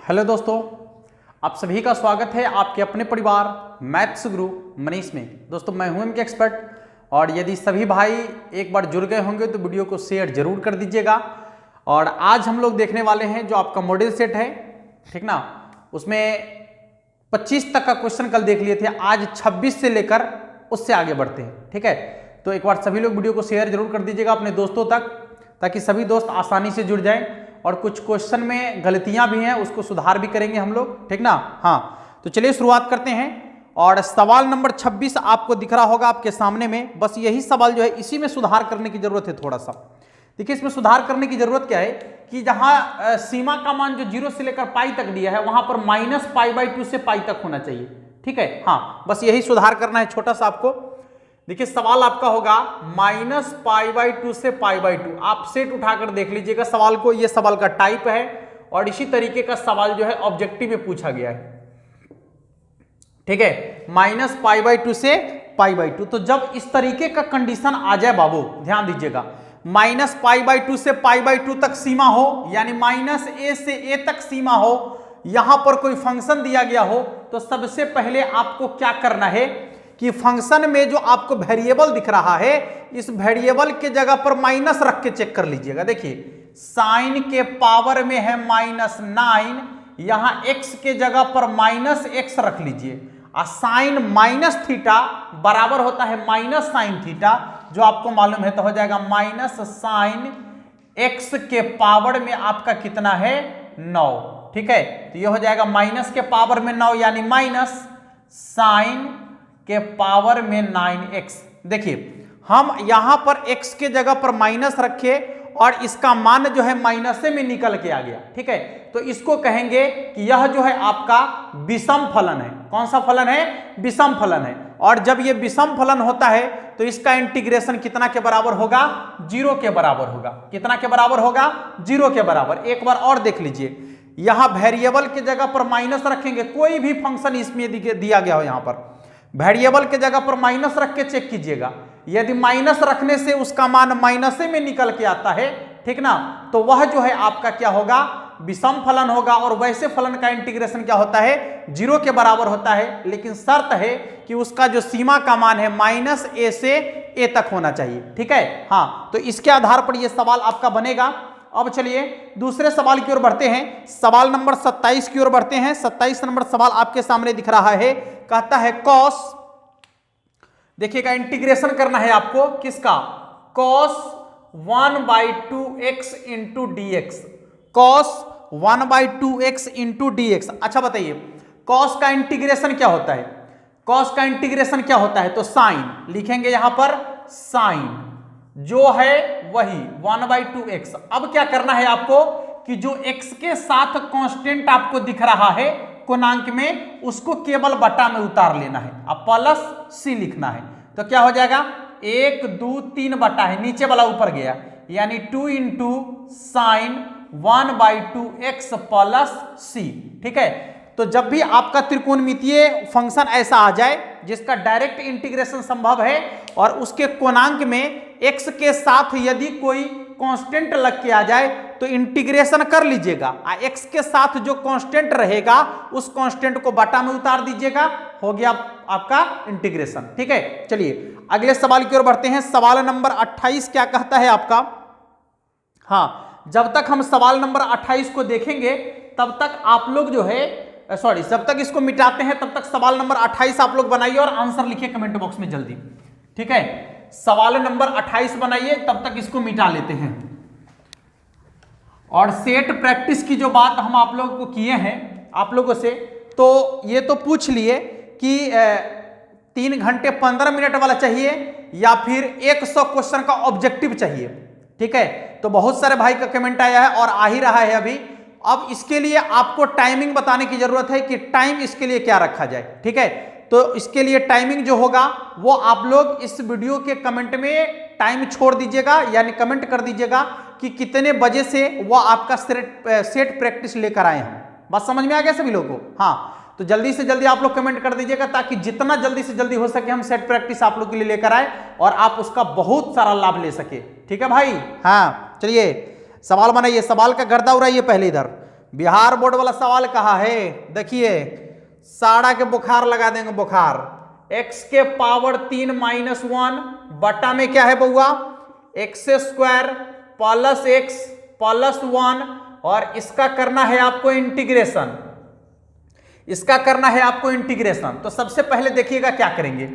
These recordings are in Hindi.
हेलो दोस्तों, आप सभी का स्वागत है आपके अपने परिवार मैथ्स गुरु मनीष में। दोस्तों मैं हूं इनके एक्सपर्ट, और यदि सभी भाई एक बार जुड़ गए होंगे तो वीडियो को शेयर जरूर कर दीजिएगा। और आज हम लोग देखने वाले हैं जो आपका मॉडल सेट है, ठीक ना, उसमें 25 तक का क्वेश्चन कल देख लिए थे, आज 26 से लेकर उससे आगे बढ़ते हैं। ठीक है, तो एक बार सभी लोग वीडियो को शेयर जरूर कर दीजिएगा अपने दोस्तों तक, ताकि सभी दोस्त आसानी से जुड़ जाएं। और कुछ क्वेश्चन में गलतियां भी हैं, उसको सुधार भी करेंगे हम लोग, ठीक ना। हाँ, तो चलिए शुरुआत करते हैं। और सवाल नंबर 26 आपको दिख रहा होगा आपके सामने में। बस यही सवाल जो है इसी में सुधार करने की जरूरत है थोड़ा सा। देखिए, इसमें सुधार करने की जरूरत क्या है कि जहां सीमा का मान जो 0 से लेकर पाई तक दिया है, वहां पर -π/2 से पाई तक होना चाहिए। ठीक है, हाँ, बस यही सुधार करना है छोटा सा आपको। देखिए, सवाल आपका होगा -π/2 से π/2। आप सेट उठाकर देख लीजिएगा सवाल को, ये सवाल का टाइप है और इसी तरीके का सवाल जो है ऑब्जेक्टिव में पूछा गया है। ठीक है, -π/2 से π/2। तो जब इस तरीके का कंडीशन आ जाए बाबू, ध्यान दीजिएगा, -π/2 से π/2 तक सीमा हो, यानी -a से a तक सीमा हो, यहां पर कोई फंक्शन दिया गया हो, तो सबसे पहले आपको क्या करना है कि फंक्शन में जो आपको वेरिएबल दिख रहा है, इस वेरिएबल के जगह पर माइनस रख के चेक कर लीजिएगा। देखिए, साइन के पावर में है -9, यहां x के जगह पर -x रख लीजिए। और साइन -θ बराबर होता है -sin θ, जो आपको मालूम है, तो हो जाएगा -sin x के पावर में आपका कितना है 9। ठीक है, तो ये हो जाएगा माइनस के पावर में 9 यानी माइनस साइन के पावर में 9x। देखिए, हम यहां पर x के जगह पर माइनस रखे और इसका मान जो है माइनस में निकल के आ गया। ठीक है, तो इसको कहेंगे कि यह जो है आपका विषम फलन है। कौन सा फलन है? विषम फलन है। और जब यह विषम फलन होता है तो इसका इंटीग्रेशन कितना के बराबर होगा? 0 के बराबर होगा। कितना के बराबर होगा? 0 के बराबर। एक बार और देख लीजिए, यहां वेरिएबल के जगह पर माइनस रखेंगे, कोई भी फंक्शन इसमें दिया गया हो, यहां पर वेरिएबल के जगह पर माइनस रख के चेक कीजिएगा। यदि माइनस रखने से उसका मान माइनस में निकल के आता है, ठीक ना, तो वह जो है आपका क्या होगा? विषम फलन होगा। और वैसे फलन का इंटीग्रेशन क्या होता है? 0 के बराबर होता है। लेकिन शर्त है कि उसका जो सीमा का मान है -a से a तक होना चाहिए। ठीक है, हाँ, तो इसके आधार पर यह सवाल आपका बनेगा। अब चलिए दूसरे सवाल की ओर बढ़ते हैं। सवाल नंबर 27 की ओर बढ़ते हैं। 27 नंबर सवाल आपके सामने दिख रहा है। कहता है cos, देखिएगा, इंटीग्रेशन करना है आपको किसका? cos 1/2x into dx। cos 1/2x into dx। अच्छा बताइए, cos का इंटीग्रेशन क्या होता है? cos का इंटीग्रेशन क्या होता है? तो साइन लिखेंगे यहां पर, साइन जो है वही 1/2x। अब क्या करना है आपको कि जो x के साथ कांस्टेंट आपको दिख रहा है कोणांक में, उसको केवल बटा में उतार लेना है। अब +c लिखना है। तो क्या हो जाएगा? 1 2 3 बटा है, नीचे वाला ऊपर गया, यानी 2 into sine 1/2x plus c। ठीक है, तो जब भी आपका त्रिकोणमितीय फंक्शन ऐसा आ जाए जिसका डायरेक्ट इंटीग्रेशन संभव है और उसके कोणांक में x के साथ यदि कोई कांस्टेंट लग के आ जाए तो इंटीग्रेशन कर लीजिएगा। x के साथ जो कांस्टेंट रहेगा उस कांस्टेंट को बटा में उतार दीजिएगा, हो गया आपका इंटीग्रेशन। ठीक है, चलिए अगले सवाल की ओर बढ़ते हैं। सवाल नंबर 28 क्या कहता है आपका? हाँ, जब तक हम सवाल नंबर 28 को देखेंगे तब तक आप लोग जो है जब तक इसको मिटाते हैं तब तक सवाल नंबर 28 आप लोग बनाइए और आंसर लिखिए कमेंट बॉक्स में जल्दी। ठीक है, सवाल नंबर 28 बनाइए, तब तक इसको मिटा लेते हैं। और सेट प्रैक्टिस की जो बात हम आप लोगों को किए हैं आप लोगों से, तो ये तो पूछ लिए कि 3 घंटे 15 मिनट वाला चाहिए या फिर 100 क्वेश्चन का ऑब्जेक्टिव चाहिए। ठीक है, तो बहुत सारे भाई का कमेंट आया है और आ ही रहा है अभी। अब इसके लिए आपको टाइमिंग बताने की जरूरत है कि टाइम इसके लिए क्या रखा जाए। ठीक है, तो इसके लिए टाइमिंग जो होगा वो आप लोग इस वीडियो के कमेंट में टाइम छोड़ दीजिएगा, यानी कमेंट कर दीजिएगा कि कितने बजे से वो आपका सेट प्रैक्टिस लेकर आए हैं। बात समझ में आ गया सभी लोगों को? हाँ, तो जल्दी से जल्दी आप लोग कमेंट कर दीजिएगा ताकि जितना जल्दी से जल्दी हो सके हम सेट प्रैक्टिस आप लोग के लिए लेकर आए और आप उसका बहुत सारा लाभ ले सके। ठीक है भाई? हाँ, चलिए सवाल बनाइए, सवाल का गर्दा उड़ाइए पहले इधर। बिहार बोर्ड वाला सवाल कहा है, देखिए साड़ा के बुखार लगा देंगे, बुखार x के पावर 3 माइनस 1 बटा में क्या है बउआ, x square plus x plus 1, और इसका करना है आपको इंटीग्रेशन, इसका करना है आपको इंटीग्रेशन। तो सबसे पहले देखिएगा क्या करेंगे,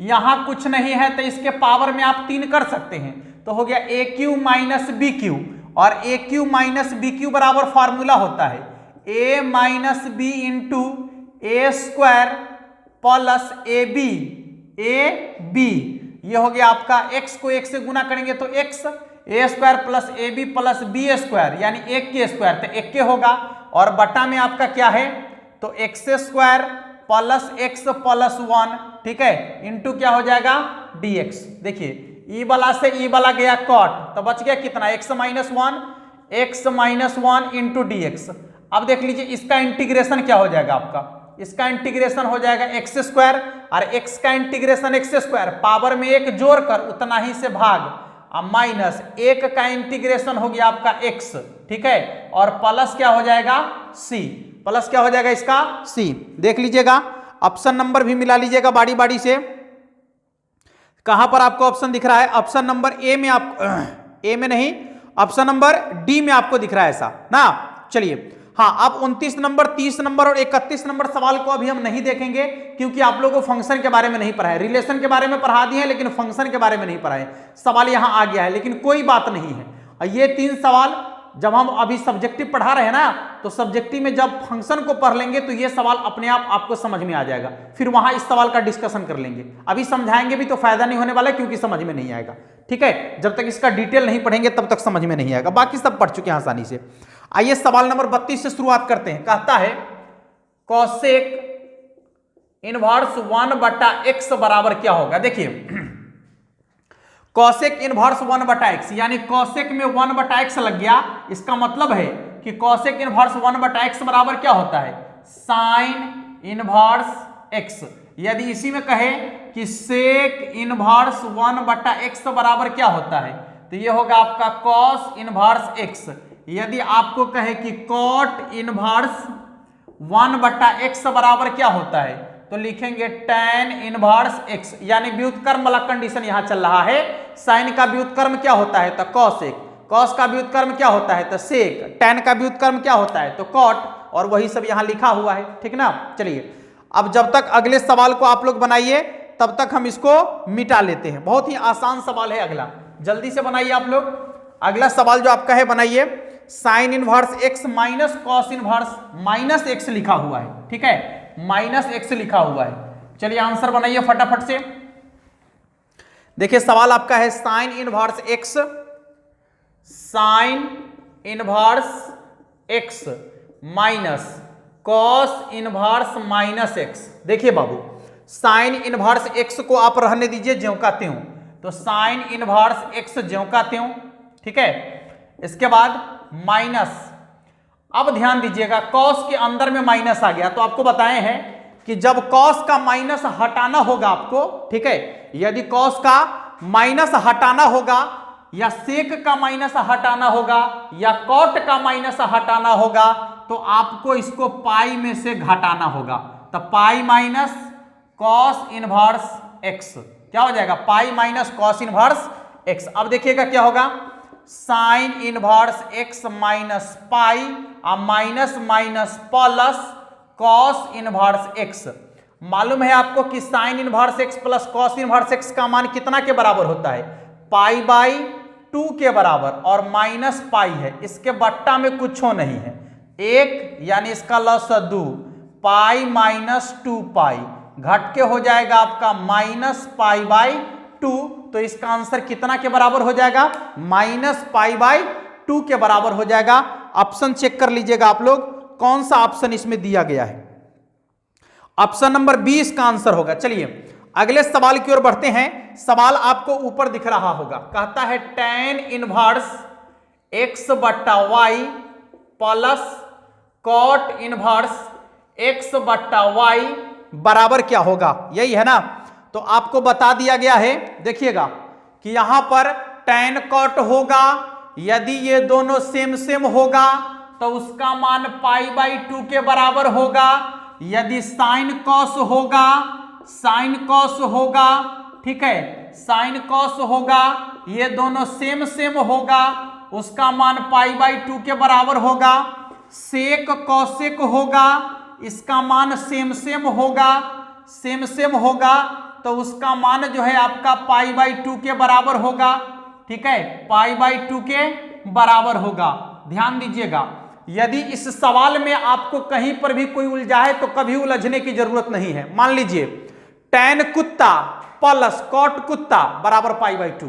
यहां कुछ नहीं है तो इसके पावर में आप 3 कर सकते हैं, तो हो गया a cube minus b cube, और a cube minus b cube बराबर फॉर्मूला होता है a minus b into a square plus A b, ये हो गया आपका x को 1 से गुना करेंगे तो x, A square plus A B plus B square यानी 1 के स्क्वायर तो 1 के होगा, और बटा में आपका क्या है तो x square plus x plus 1, ठीक है, इंटू क्या हो जाएगा dx। देखिए ई वाला से ई वाला गया कॉट, तो बच गया कितना x माइनस 1 इंटू dx। अब देख लीजिए इसका इंटीग्रेशन क्या हो जाएगा आपका, इसका इंटीग्रेशन हो जाएगा एक्स स्क्वायर, और x का इंटीग्रेशन एक्स स्क्वायर पावर में 1 जोड़कर उतना ही से भाग, माइनस 1 का इंटीग्रेशन हो गया आपका x, ठीक है, और प्लस क्या हो जाएगा c, प्लस क्या हो जाएगा इसका c। देख लीजिएगा ऑप्शन नंबर भी मिला लीजिएगा बारी बारी से, कहां पर आपको ऑप्शन दिख रहा है, ऑप्शन नंबर ए में, आप ए में नहीं, ऑप्शन नंबर डी में आपको दिख रहा है ऐसा ना। चलिए हाँ, अब 29 नंबर, 30 नंबर और 31 नंबर सवाल को अभी हम नहीं देखेंगे, क्योंकि आप लोगों को फंक्शन के बारे में नहीं पढ़ा है, रिलेशन के बारे में पढ़ा दिए हैं लेकिन फंक्शन के बारे में नहीं पढ़ा है। सवाल यहां आ गया है लेकिन कोई बात नहीं है, ये 3 सवाल जब हम अभी सब्जेक्टिव पढ़ा रहे हैं ना, तो सब्जेक्टिव में जब फंक्शन को पढ़ लेंगे तो ये सवाल अपने आप आपको समझ में आ जाएगा, फिर वहां इस सवाल का डिस्कशन कर लेंगे। अभी समझाएंगे भी तो फायदा नहीं होने वाला क्योंकि समझ में नहीं आएगा, ठीक है, जब तक इसका डिटेल नहीं पढ़ेंगे तब तक समझ में नहीं आएगा, बाकी सब पढ़ चुके हैं आसानी से। आइए सवाल नंबर 32 से शुरुआत करते हैं। कहता है कॉसेक इनवर्स 1 बटा एक्स बराबर क्या होगा। देखिए कॉसेक इनवर्स 1 बटा एक्स, यानी कॉसेक में 1 बटा एक्स लग गया, इसका मतलब है कि कॉसेक इनवर्स 1 बटा एक्स बराबर क्या होता है, साइन इनवर्स एक्स। यदि इसी में कहे कि सेक इनवर्स 1 बटा एक्स बराबर क्या होता है, तो ये होगा आपका कॉस इनवर्स एक्स। यदि आपको कहे कि कॉट इनवर्स 1 बटा एक्स बराबर क्या होता है, तो लिखेंगे tan इनवर्स x, यानी व्युत्क्रम वाला कंडीशन यहां चल रहा है। साइन का व्युत्क्रम क्या होता है तो कॉसेक, कॉस का व्युत्क्रम क्या होता है तो सेक, tan का व्युत्क्रम क्या होता है तो कॉट, और वही सब यहां लिखा हुआ है, ठीक ना। चलिए अब जब तक अगले सवाल को आप लोग बनाइए तब तक हम इसको मिटा लेते हैं। बहुत ही आसान सवाल है अगला, जल्दी से बनाइए आप लोग। अगला सवाल जो आपका है बनाइए, sine inverse x minus cos inverse minus x लिखा हुआ है, ठीक है, माइनस एक्स लिखा हुआ है। चलिए आंसर बनाइए फटाफट से। देखिए सवाल आपका है sine inverse x, sine inverse x minus cos inverse minus x. देखिए बाबू साइन इनवर्स x को आप रहने दीजिए ज्यों का त्यों, तो साइन इनवर्स x ज्यों का त्यों, ठीक है। इसके बाद माइनस, अब ध्यान दीजिएगा कॉस के अंदर में माइनस आ गया, तो आपको बताए हैं कि जब कॉस का माइनस हटाना होगा आपको, ठीक है, यदि कॉस का माइनस हटाना होगा या सेक का माइनस हटाना होगा या कॉट का माइनस हटाना होगा, तो आपको इसको पाई में से घटाना होगा, तो pi minus cos inverse x क्या हो जाएगा, pi minus cos inverse x. अब देखिएगा क्या होगा, sine inverse x minus pi minus minus plus cos inverse x. मालूम है आपको कि sine inverse x plus cos inverse x का मान कितना के बराबर होता है, पाई बाई 2 के बराबर, और माइनस पाई है, इसके बट्टा में कुछ हो नहीं है, 1 यानी इसका लॉस 2, पाई माइनस 2 पाई, घट के हो जाएगा आपका माइनस पाई बाई 2, तो इसका आंसर कितना के बराबर हो जाएगा, माइनस पाई बाई 2 के बराबर हो जाएगा। ऑप्शन चेक कर लीजिएगा आप लोग कौन सा ऑप्शन इसमें दिया गया है, ऑप्शन नंबर 20 का आंसर होगा। चलिए अगले सवाल की ओर बढ़ते हैं। सवाल आपको ऊपर दिख रहा होगा, कहता है tan इनवर्स x बट्टा Y plus cot inverse x बट्टा वाई बराबर क्या होगा, यही है ना। तो आपको बता दिया गया है, देखिएगा कि यहां पर tan कॉट होगा, यदि ये दोनों सेम सेम होगा तो उसका मान पाई बाई 2 के बराबर होगा। यदि साइन कॉस होगा, साइन कॉस होगा, ठीक है, साइन कॉस होगा, ये दोनों सेम सेम होगा, उसका मान पाई बाई 2 के बराबर होगा। सेक कॉसेक होगा, इसका मान सेम सेम होगा, सेम सेम होगा, तो उसका मान जो है आपका पाई बाई 2 के बराबर होगा, ठीक है, पाई बाई 2 के बराबर होगा। ध्यान दीजिएगा, यदि इस सवाल में आपको कहीं पर भी कोई उलझाए तो कभी उलझने की जरूरत नहीं है। मान लीजिए tan कुत्ता प्लस कॉट कुत्ता बराबर पाई बाई 2,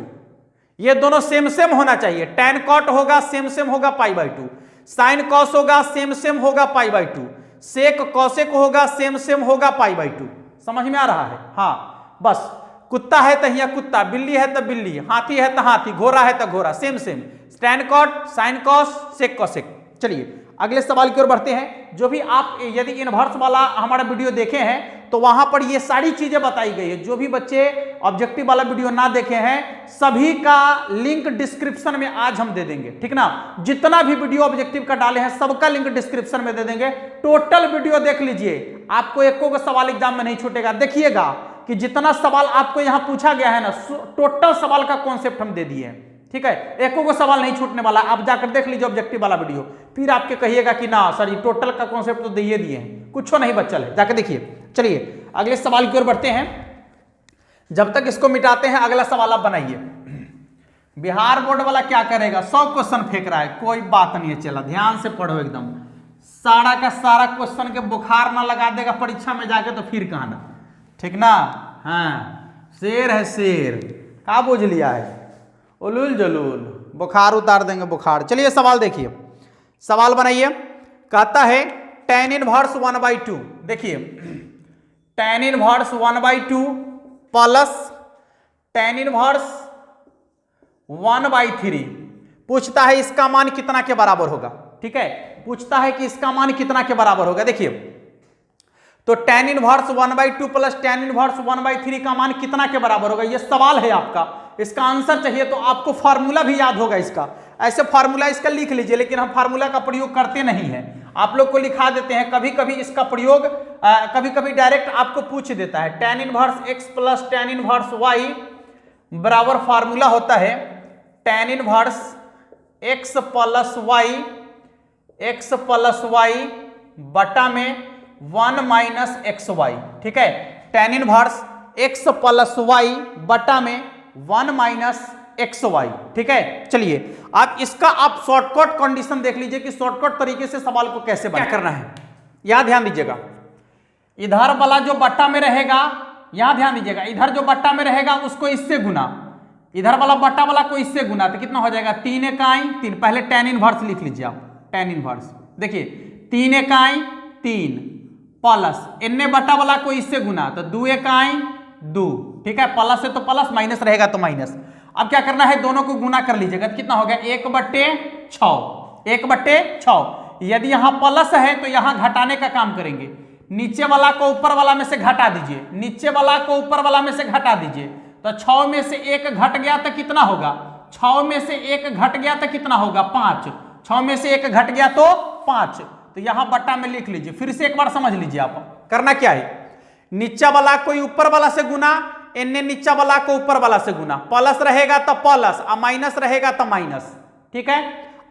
ये दोनों सेम सेम होना चाहिए। tan कॉट होगा सेम सेम होगा पाई बाई 2, साइन कॉस होगा सेम सेम होगा पाई बाई 2, सेक कॉसेक होगा सेम सेम होगा पाई बाई 2। समझ में आ रहा है? हाँ, बस कुत्ता है तो यहाँ कुत्ता, बिल्ली है तो बिल्ली, हाथी है तो हाथी, घोड़ा है तो घोड़ा, same same, tan cot sine cos sec cosec. चलिए अगले सवाल की ओर बढ़ते हैं। जो भी आप यदि इनवर्स वाला हमारा वीडियो देखे हैं तो वहां पर ये सारी चीजें बताई गई है। जो भी बच्चे ऑब्जेक्टिव वाला वीडियो ना देखे हैं सभी का लिंक डिस्क्रिप्शन में आज हम दे देंगे, ठीक ना। जितना भी वीडियो ऑब्जेक्टिव का डाले हैं सबका लिंक डिस्क्रिप्शन में दे देंगे। टोटल वीडियो देख लीजिए, आपको एको का सवाल एग्जाम में नहीं छूटेगा। देखिएगा कि जितना सवाल आपको यहां पूछा गया है ना, टोटल सवाल का कॉन्सेप्ट हम दे दिए हैं, ठीक है, एको को सवाल नहीं छूटने वाला। आप जाकर देख लीजिए ऑब्जेक्टिव वाला वीडियो, फिर आपके कहिएगा कि ना सर ये टोटल का कॉन्सेप्ट तो दिए दिए हैं, कुछ नहीं बचल है, जाकर देखिए। चलिए अगले सवाल की ओर बढ़ते हैं। जब तक इसको मिटाते हैं अगला सवाल आप बनाइए। बिहार बोर्ड वाला क्या करेगा, 100 क्वेश्चन फेंक रहा है, कोई बात नहीं है, चला ध्यान से पढ़ो एकदम। सारा का सारा क्वेश्चन के बुखार ना लगा देगा परीक्षा में जाके तो फिर कहना, ठीक ना। हाँ, शेर है शेर, का बोझ लिया है, उलूल जलूल, बुखार उतार देंगे बुखार। चलिए सवाल देखिए, सवाल बनाइए। कहता है tan इनवर्स 1/2, देखिए tan inverse 1/2 plus tan inverse 1/3। पूछता है इसका मान कितना के बराबर होगा, ठीक है, पूछता है कि इसका मान कितना के बराबर होगा। देखिए तो tan inverse 1/2 plus tan inverse 1/3 का मान कितना के बराबर होगा, ये सवाल है आपका। इसका आंसर चाहिए तो आपको फार्मूला भी याद होगा इसका, ऐसे फार्मूला इसका लिख लीजिए, लेकिन हम फार्मूला का प्रयोग करते नहीं हैं, आप लोग को लिखा देते हैं। कभी कभी इसका प्रयोग कभी कभी डायरेक्ट आपको पूछ देता है। tan inverse x plus tan inverse y बराबर फार्मूला होता है tan inverse x plus y बटा में 1 माइनस XY, ठीक है, tan inverse x plus y बटा में 1 माइनस XY, ठीक है। चलिए आप इसका आप शॉर्टकट कंडीशन देख लीजिए कि शॉर्टकट तरीके से सवाल को कैसे क्या करना है। यहां ध्यान दीजिएगा, इधर वाला जो बट्टा में रहेगा, यहां ध्यान दीजिएगा, इधर जो बट्टा में रहेगा उसको इससे गुना, इधर वाला बट्टा वाला को इससे गुना, तो कितना हो जाएगा 3 इकाई 3। पहले tan इनवर्स लिख लीजिए आप, tan इनवर्स देखिए 3 इकाई 3 प्लस इन्ने बट्टा वाला को इससे गुना तो 2 इकाई 2, ठीक है, प्लस है तो प्लस, माइनस रहेगा तो माइनस। अब क्या करना है, दोनों को गुना कर लीजिएगा, कितना हो गया 1/6, 1/6। यदि यहां प्लस है तो यहां घटाने का काम करेंगे, नीचे वाला को ऊपर वाला में से घटा दीजिए, नीचे वाला को ऊपर वाला में से घटा दीजिए, तो 6 में से 1 घट गया तो कितना होगा, 6 में से 1 घट गया तो कितना होगा 5, 6 में से 1 घट गया तो 5, तो यहां बट्टा में लिख लीजिए। फिर से एक बार समझ लीजिए, आप करना क्या है, नीचा वाला को ऊपर वाला से गुना, इन्ने नीचा वाला को ऊपर वाला से गुना, प्लस रहेगा तो प्लस और माइनस रहेगा तो माइनस, ठीक है।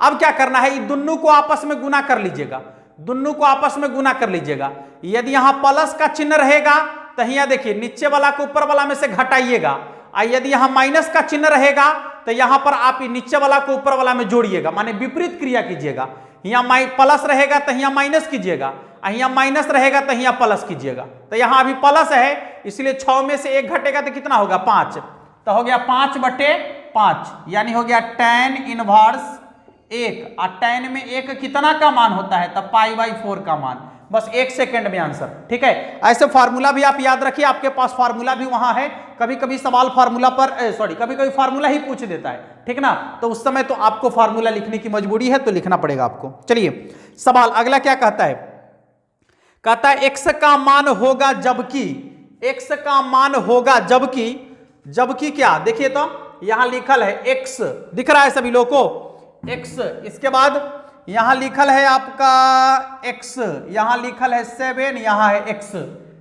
अब क्या करना है, ये दोनों को आपस में गुना कर लीजिएगा, दोनों को आपस में गुना कर लीजिएगा। यदि यहां प्लस का चिन्ह रहेगा तो यहाँ देखिए नीचे वाला को ऊपर वाला में से घटाइएगा, और यदि यहां माइनस का चिन्ह रहेगा तो यहां पर आप नीचे वाला को ऊपर वाला में जोड़िएगा, माने विपरीत क्रिया कीजिएगा। यहाँ प्लस रहेगा तो यहाँ माइनस कीजिएगा, यहाँ माइनस रहेगा तो यहाँ प्लस कीजिएगा। तो यहाँ अभी प्लस है इसलिए 6 में से 1 घटेगा तो कितना होगा 5, तो हो गया 5/5, यानी हो गया tan इनवर्स 1, और tan में 1 कितना का मान होता है, तब π/4 का मान, बस 1 सेकेंड में आंसर, ठीक है। ऐसे फार्मूला भी आप याद रखिए, आपके पास फार्मूला भी वहां है, कभी कभी सवाल फार्मूला पर कभी कभी फार्मूला ही पूछ देता है, ठीक ना, तो उस समय तो आपको फार्मूला लिखने की मजबूरी है, तो लिखना पड़ेगा आपको। चलिए सवाल अगला क्या कहता है, कहता है x का मान होगा जबकि, x का मान होगा जबकि, जबकि क्या, देखिए तो यहां लिखल है x, दिख रहा है सभी लोगों को x, इसके बाद यहां लिखल है आपका x, यहां लिखल है 7, यहां है x,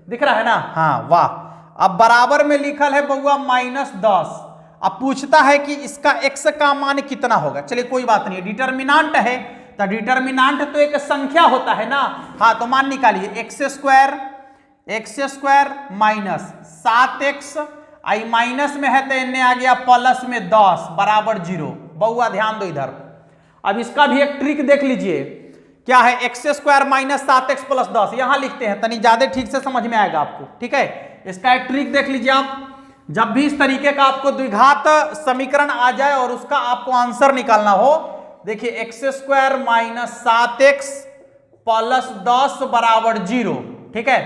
दिख रहा है ना। हाँ वाह। अब बराबर में लिखल है बउआ -10। अब पूछता है कि इसका x का मान कितना होगा। चलिए कोई बात नहीं, डिटर्मिनांट है तो डिटर्मिनांट तो एक संख्या होता है ना। हाँ तो मान निकालिए x² माइनस 7x, आई माइनस में है तो इन्हें आ गया प्लस में 10 बराबर 0। बउआ ध्यान दो इधर। अब इसका भी एक ट्रिक देख लीजिए, क्या है x² माइनस 7x प्लस 10, यहां लिखते हैं तनी ज्यादा ठीक से समझ में आएगा आपको, ठीक है। इसका एक ट्रिक देख लीजिए आप, जब भी इस तरीके का आपको द्विघात समीकरण आ जाए और उसका आपको आंसर निकालना हो, देखिए x² माइनस 7x प्लस 10 बराबर 0, ठीक है।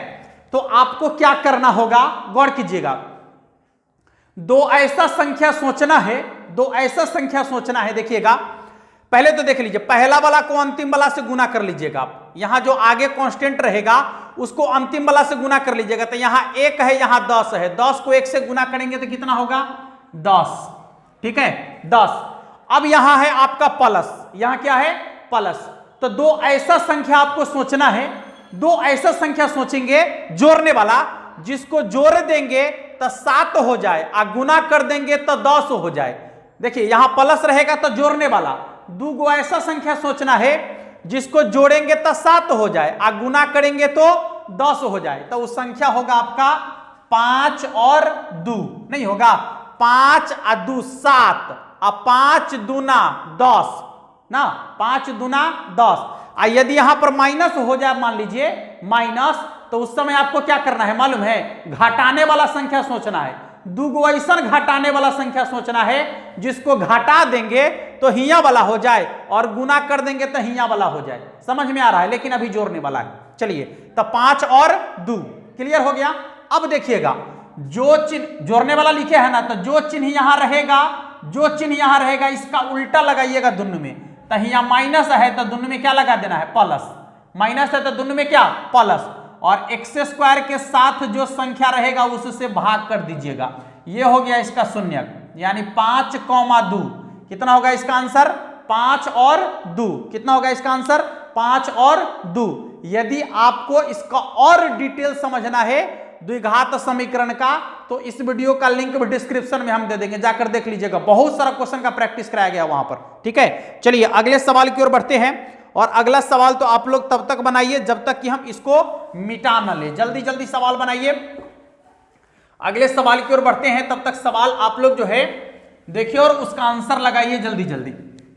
तो आपको क्या करना होगा, गौर कीजिएगा। दो ऐसा संख्या सोचना है, देखिएगा। पहले तो देख लीजिए, पहला वाला को अंतिम वाला से गुना कर लीजिएगा आप। यहां जो आगे कांस्टेंट रहेगा उसको अंतिम वाला से गुना कर लीजिएगा। तो यहां 1 है, यहां 10 है, 10 को 1 से गुना करेंगे तो कितना होगा 10, ठीक है 10। अब यहां है आपका प्लस, यहां क्या है प्लस। तो दो ऐसा संख्या आपको सोचना है, दो ऐसा संख्या सोचेंगे जोड़ने वाला, जिसको जोड़ देंगे तो 7 हो जाए और गुना कर देंगे तो 10 हो जाए। देखिए यहां प्लस रहेगा तो जोड़ने वाला, दो गो ऐसा संख्या सोचना है जिसको जोड़ेंगे तो 7 हो जाए और गुना करेंगे तो 10 हो जाए। तो वो संख्या होगा आपका 5 और 2, नहीं होगा 5 और 2 7 और 5 दूना 10 ना, 5 दूना 10। यदि यहां पर माइनस हो जाए, मान लीजिए माइनस, तो उस समय आपको क्या करना है मालूम है, घटाने वाला संख्या सोचना है। दो ऐसा घटाने वाला संख्या सोचना है जिसको घटा देंगे तो हिया वाला हो जाए और गुना कर देंगे तो हिया वाला हो जाए। समझ में आ रहा है, लेकिन अभी जोड़ने वाला है। चलिए तो 5 और 2 क्लियर हो गया। अब देखिएगा, जो चिन्ह जोड़ने वाला लिखे है ना, तो जो चिन्ह यहां रहेगा, जो चिन्ह यहां रहेगा इसका उल्टा लगाइएगा दोनों में। तो यहाँ माइनस है तो दोनों में क्या लगा देना है प्लस, माइनस है तो दोनों में क्या प्लस, और x² के साथ जो संख्या रहेगा उससे भाग कर दीजिएगा। ये हो गया इसका शून्य, यानी 5, 2 कितना होगा इसका आंसर 5 और 2, कितना होगा इसका आंसर 5 और 2। यदि आपको इसका और डिटेल समझना है द्विघात समीकरण का, तो इस वीडियो का लिंक भी डिस्क्रिप्शन में हम दे देंगे, जाकर देख लीजिएगा। बहुत सारा क्वेश्चन का प्रैक्टिस कराया गया वहां पर, ठीक है। चलिए अगले सवाल की ओर बढ़ते हैं, और अगला सवाल तो आप लोग तब तक बनाइए जब तक कि हम इसको मिटा न ले। जल्दी जल्दी सवाल बनाइए। अगले सवाल की ओर बढ़ते हैं, तब तक सवाल आप लोग जो है देखिए और उसका आंसर लगाइए जल्दी जल्दी,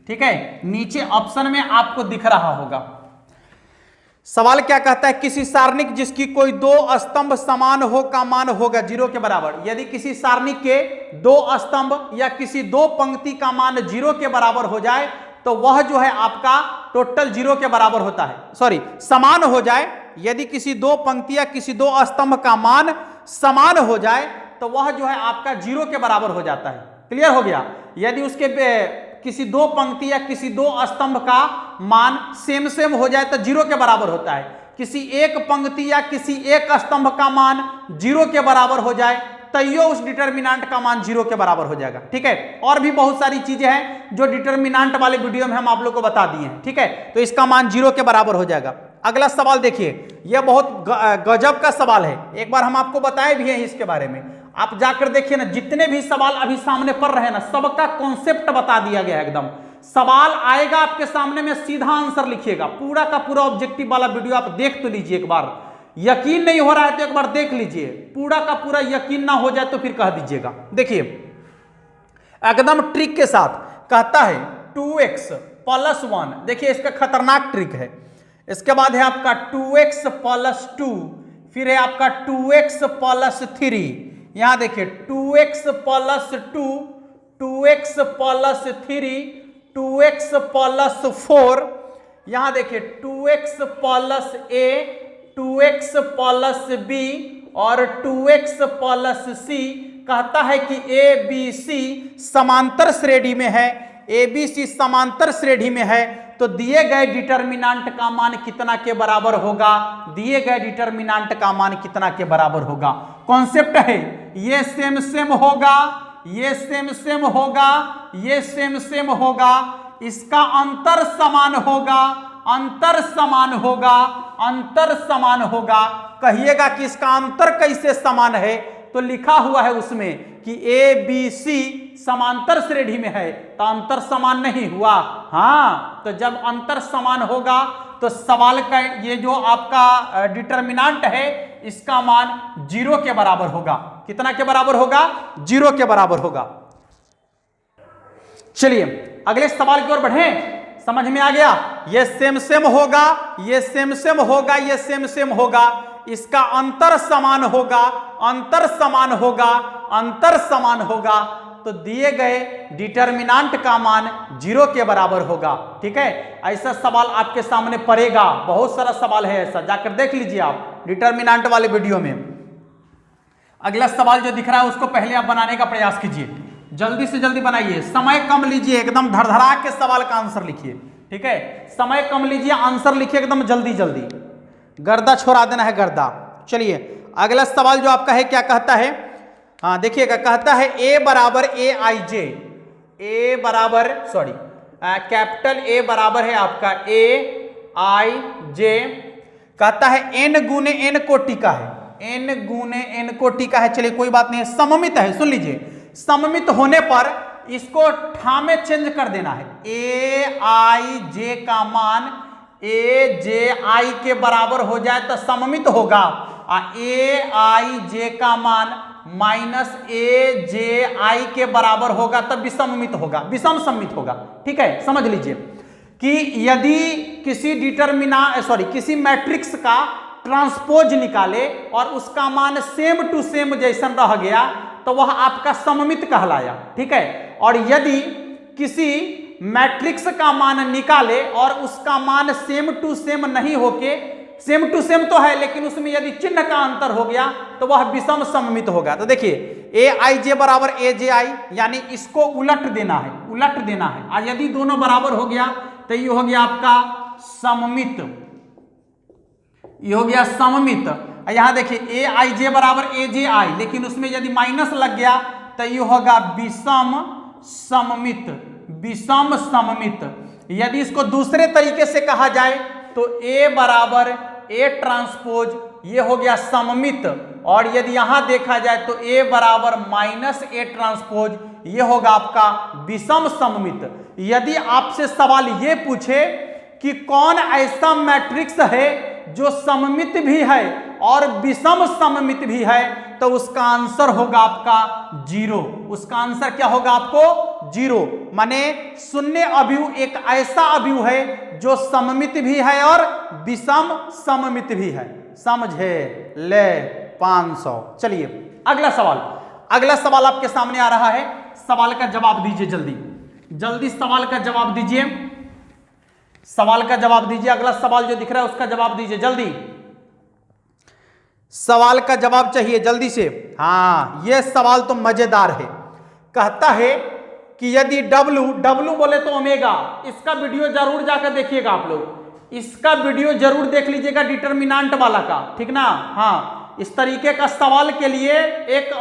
ठीक है। नीचे ऑप्शन में आपको दिख रहा होगा। सवाल क्या कहता है, किसी सारणिक जिसकी कोई दो स्तंभ समान हो का मान होगा 0 के बराबर। यदि किसी सारणिक के दो स्तंभ या किसी दो पंक्ति का मान 0 के बराबर हो जाए तो वह जो है आपका टोटल 0 के बराबर होता है, सॉरी समान हो जाए। यदि किसी दो पंक्ति या किसी दो स्तंभ का मान समान हो जाए तो वह जो है आपका 0 के बराबर हो जाता है। क्लियर हो गया। यदि उसके किसी दो पंक्ति या किसी दो स्तंभ का मान सेम हो जाए तो 0 के बराबर होता है। किसी एक पंक्ति या किसी एक स्तंभ का मान 0 के बराबर हो जाए तैयो उस डिटर्मिनेंट का मान 0 के बराबर हो जाएगा, ठीक है। और भी बहुत सारी चीजें हैं जो डिटर्मिनेंट वाले वीडियो में हम आप लोग को बता दिए हैं, ठीक है। तो इसका मान 0 के बराबर हो जाएगा। अगला सवाल देखिए, यह बहुत गजब का सवाल है, एक बार हम आपको बताए भी हैं इसके बारे में। आप जाकर देखिए ना, जितने भी सवाल अभी सामने पढ़ रहे हैं ना, सबका कॉन्सेप्ट बता दिया गया है एकदम। सवाल आएगा आपके सामने में, सीधा आंसर लिखिएगा। पूरा का पूरा ऑब्जेक्टिव वाला वीडियो आप देख तो लीजिए एक बार। यकीन नहीं हो रहा है तो एक बार देख लीजिए, पूरा का पूरा यकीन ना हो जाए तो फिर कह दीजिएगा। देखिए एकदम ट्रिक के साथ कहता है 2x + 1। देखिए इसका खतरनाक ट्रिक है। इसके बाद है आपका 2x + 2, फिर है आपका 2x + 3। यहां देखिए 2x + 2, 2x + 3, 2x + 4। यहां देखिए 2x + a, 2x + b और 2x + c। कहता है कि a b c समांतर श्रेणी में है, a b c समांतर श्रेणी में है, तो दिए गए डिटर्मिनेंट का मान कितना के बराबर होगा, दिए गए डिटर्मिनेंट का मान कितना के बराबर होगा। कॉन्सेप्ट है ये सेम होगा, ये सेम होगा, ये सेम होगा, इसका अंतर समान होगा, अंतर समान होगा, अंतर समान होगा। कहिएगा कि इसका अंतर कैसे समान है, तो लिखा हुआ है उसमें कि ए बी सी समांतर श्रेणी में है, तो अंतर समान नहीं हुआ। हाँ, तो जब अंतर समान होगा तो सवाल का ये जो आपका डिटर्मिनेंट है इसका मान 0 के बराबर होगा। कितना के बराबर होगा? 0 के बराबर होगा। चलिए अगले सवाल की ओर बढ़ें। समझ में आ गया? ये सेम सेम होगा, ये सेम सेम होगा, ये सेम सेम होगा, इसका अंतर समान होगा, अंतर समान होगा, अंतर समान होगा, तो दिए गए डिटर्मिनेंट का मान 0 के बराबर होगा। ठीक है, ऐसा सवाल आपके सामने पड़ेगा, बहुत सारा सवाल है ऐसा, जाकर देख लीजिए आप डिटर्मिनेंट वाले वीडियो में। अगला सवाल जो दिख रहा है उसको पहले आप बनाने का प्रयास कीजिए, जल्दी से जल्दी बनाइए, समय कम लीजिए, एकदम धड़धड़ा के सवाल का आंसर लिखिए। ठीक है, समय कम लीजिए, आंसर लिखिए एकदम जल्दी जल्दी, गर्दा छोड़ा देना है गर्दा। चलिए अगला सवाल जो आपका है क्या कहता है, हाँ देखिएगा, कहता है ए बराबर ए आई जे, ए बराबर सॉरी कैपिटल ए बराबर है आपका ए आई जे, कहता है एन गुने एन कोटि का है, एन गुने एन कोटि का है। चलिए कोई बात नहीं है, सममित है, सुन लीजिए, सममित होने पर इसको ठा में चेंज कर देना है। ए आई जे का मान ए जे आई के बराबर हो जाए तो सममित होगा, और ए आई जे का मान माइनस ए जे आई के बराबर होगा तब विषममित होगा, विषम सम्मित होगा। ठीक है, समझ लीजिए कि यदि किसी मैट्रिक्स का ट्रांसपोज निकाले और उसका मान सेम टू सेम जैसन रह गया तो वह आपका सममित कहलाया। ठीक है, और यदि किसी मैट्रिक्स का मान निकाले और उसका मान सेम टू सेम नहीं होके, सेम टू सेम तो है लेकिन उसमें यदि चिन्ह का अंतर हो गया तो वह विषम सममित होगा। तो देखिए ए आई जे बराबर ए जे आई, यानी इसको उलट देना है, उलट देना है, और यदि दोनों बराबर हो गया तो ये हो गया आपका सममित, ये हो गया सममित। यहां देखिए ए आई जे बराबर ए जे आई, लेकिन उसमें यदि माइनस लग गया तो ये होगा विषम सममित, विषम सममित। यदि इसको दूसरे तरीके से कहा जाए तो ए बराबर ए ट्रांसपोज, ये हो गया सममित, और यदि यहां देखा जाए तो ए बराबर माइनस ए ट्रांसपोज, ये होगा आपका विषम सममित। यदि आपसे सवाल ये पूछे कि कौन ऐसा मैट्रिक्स है जो सममित भी है और विषम सममित भी है, तो उसका आंसर होगा आपका 0। उसका आंसर क्या होगा आपको? 0। माने शून्य अवयव एक ऐसा अवयव है जो सममित भी है और विषम सममित भी है। समझे? ले 500। चलिए अगला सवाल, अगला सवाल आपके सामने आ रहा है, सवाल का जवाब दीजिए जल्दी जल्दी, सवाल का जवाब दीजिए, सवाल का जवाब दीजिए। अगला सवाल जो दिख रहा है उसका जवाब दीजिए जल्दी, सवाल का जवाब चाहिए जल्दी से। हाँ, यह सवाल तो मजेदार है। कहता है कि यदि W बोले तो ओमेगा, इसका वीडियो जरूर जाकर देखिएगा आप लोग, इसका वीडियो जरूर देख लीजिएगा डिटर्मिनेंट वाला का, ठीक ना। हाँ, इस तरीके का सवाल के लिए एक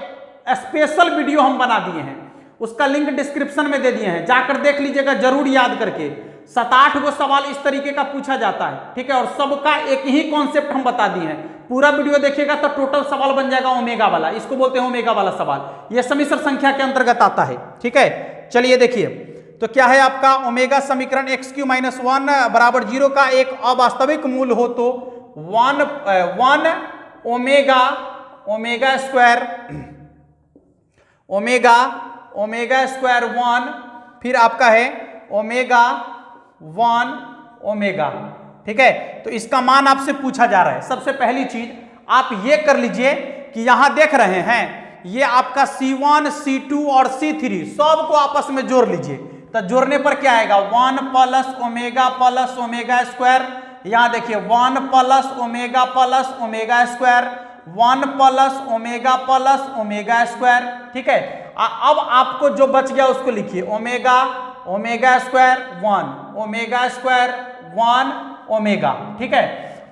स्पेशल वीडियो हम बना दिए हैं, उसका लिंक डिस्क्रिप्शन में दे दिए हैं, जाकर देख लीजिएगा जरूर याद करके। 7-8 गो सवाल इस तरीके का पूछा जाता है, ठीक है, और सबका एक ही कॉन्सेप्ट हम बता दिए हैं। पूरा वीडियो देखिएगा तो टोटल सवाल बन जाएगा ओमेगा वाला, इसको बोलते हैं ओमेगा वाला सवाल, यह समिश्र संख्या के अंतर्गत आता है। ठीक है, चलिए देखिए तो क्या है आपका ओमेगा समीकरण x³ - 1 बराबर 0 का एक अवास्तविक मूल हो तो 1 ओमेगा स्क्वायर 1, फिर आपका है ओमेगा 1 ओमेगा। ठीक है, तो इसका मान आपसे पूछा जा रहा है। सबसे पहली चीज आप ये कर लीजिए कि यहां देख रहे हैं ये आपका C1 C2 और C3 सबको आपस में जोड़ लीजिए, तो जोड़ने पर क्या आएगा? 1 प्लस ओमेगा स्क्वायर, यहां देखिए 1 plus omega square, 1 plus omega square. ठीक है, अब आपको जो बच गया उसको लिखिए omega square 1 omega square 1 omega. ठीक है,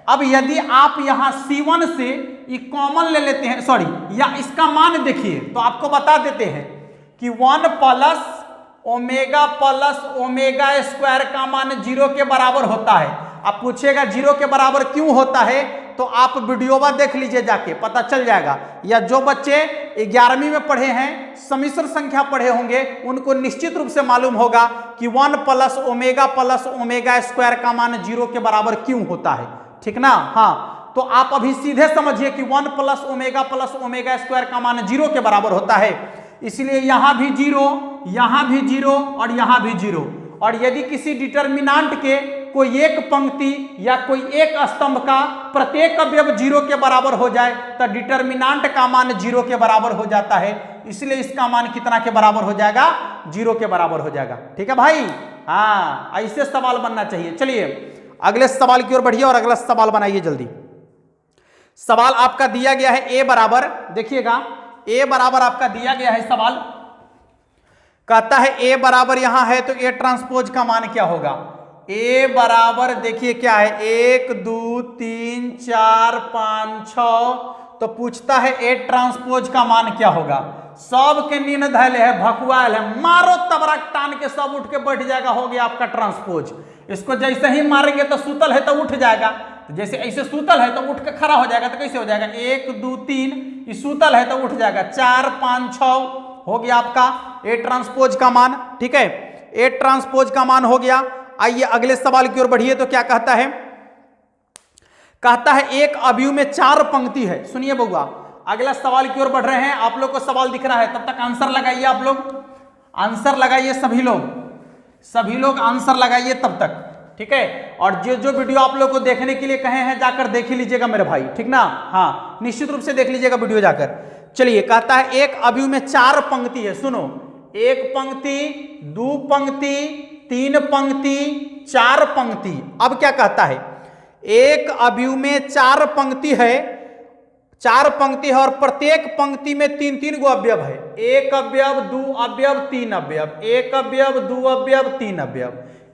अब यदि आप यहां C1 से ये कॉमन ले लेते हैं, सॉरी, या इसका मान देखिए तो आपको बता देते हैं कि 1 plus omega plus omega square का मान 0 के बराबर होता है। अब पूछेगा 0 के बराबर क्यों होता है, तो आप वीडियो में देख लीजिए जाके, पता चल जाएगा। या जो बच्चे 11वीं में पढ़े हैं, सम्मिश्र संख्या पढ़े होंगे, उनको निश्चित रूप से मालूम होगा कि 1 प्लस ओमेगा स्क्वायर का मान 0 के बराबर क्यों होता है, ठीक ना। हाँ, तो आप अभी सीधे समझिए कि 1 प्लस ओमेगा स्क्वायर का मान 0 के बराबर होता है, इसलिए यहां भी 0, यहां भी 0 और यहां भी 0। और यदि किसी डिटर्मिनांट के कोई एक पंक्ति या कोई एक स्तंभ का प्रत्येक अवयव 0 के बराबर हो जाए तो डिटर्मिनांट का मान 0 के बराबर हो जाता है, इसलिए इसका मान कितना के बराबर हो जाएगा, 0 के बराबर हो जाएगा। ठीक है भाई, हाँ ऐसे सवाल बनना चाहिए। चलिए अगले सवाल की ओर बढ़िए और अगला सवाल बनाइए जल्दी। सवाल आपका दिया गया है ए बराबर, देखिएगा ए बराबर आपका दिया गया है सवाल, कहता है ए बराबर यहां है तो ए ट्रांसपोज का मान क्या होगा। ए बराबर देखिए क्या है, 1 2 3 4 5 6, तो पूछता है ए ट्रांसपोज का मान क्या होगा। सब के नींद धैले है, भकुआल है, मारो तबरक टान के सब उठ के बैठ जाएगा, हो गया आपका ट्रांसपोज। इसको जैसे ही मारेंगे तो सूतल है तो उठ जाएगा, तो जैसे ऐसे सूतल है तो उठ के खड़ा हो जाएगा, तो कैसे हो जाएगा 1 2 3, ये सूतल है तो उठ जाएगा, 4 5 6 हो गया आपका ए ट्रांसपोज का मान। ठीक है, ए ट्रांसपोज का मान हो गया। आइए अगले सवाल की ओर बढ़िए, तो क्या कहता है, कहता है एक अवयव में 4 पंक्ति है। सुनिए बउआ, अगला सवाल की ओर बढ़ रहे हैं, आप लोग को सवाल दिख रहा है, तब तक आंसर लगाइए। आप लोग आंसर लगाइए, सभी लोग आंसर लगाइए तब तक, ठीक है। और जो वीडियो आप लोग को देखने के लिए कहे हैं जाकर देख लीजिएगा मेरे भाई, ठीक ना। हाँ निश्चित रूप से देख लीजिएगा वीडियो जाकर। चलिए, कहता है एक अवयव में 4 पंक्ति है। सुनो, 1 पंक्ति 2 पंक्ति 3 पंक्ति 4 पंक्ति। अब क्या कहता है, एक अवयव में 4 पंक्ति है, 4 पंक्ति है और प्रत्येक पंक्ति में 3-3 गो अवयव है। 1 अवयव 2 अवयव 3 अवयव, 1 अवयव 2 अवयव 3 अवयव,